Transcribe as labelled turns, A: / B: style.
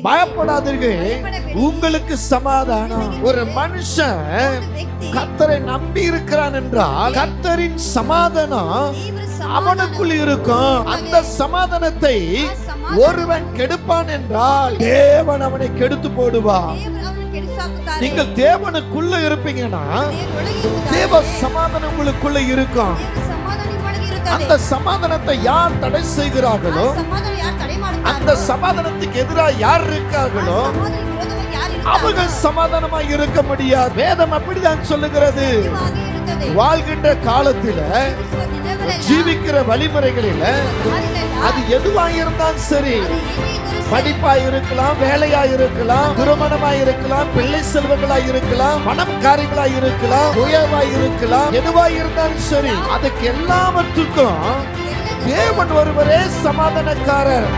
A: பயப்படாதீர்கள், உங்களுக்கு சமாதானம். ஒரு மனுஷன் கர்த்தரை நம்பி இருக்கிறான் என்றால் கர்த்தரின் சமாதானம் அவனுக்குள் இருக்கும். அந்த சமாதானத்தை ஒருவன் கெடுப்பான் என்றால் தேவன் அவனை கெடுத்து போடுவார். நீங்கள் தேவனுக்குள்ள இருப்பீங்கன்னா தேவ சமாதானம் உங்களுக்குள்ள இருக்கும். அந்த சமாதானத்தை யார் தடை செய்கிறார்களோ, அந்த சமாதானத்துக்கு எதிராக யார் இருக்கார்களோ அவர்கள் சமாதானமாக இருக்க முடியாது. வேதம் அப்படிதான் சொல்லுகிறது. வாழ்கின்ற காலத்தில ஜீவிக்கிற வழிமுறைகளில அது எதுவாக இருந்தாலும் சரி, படிப்பா இருக்கலாம், வேலையா இருக்கலாம், திருமணமா இருக்கலாம், பிள்ளை செல்வங்களா இருக்கலாம், பணக்காரிகளா இருக்கலாம், உயர்வா இருக்கலாம், எதுவா இருந்தாலும் சரி, அதுக்கு எல்லாவற்றுக்கும் தேவன் ஒருவரே சமாதானக்காரர்.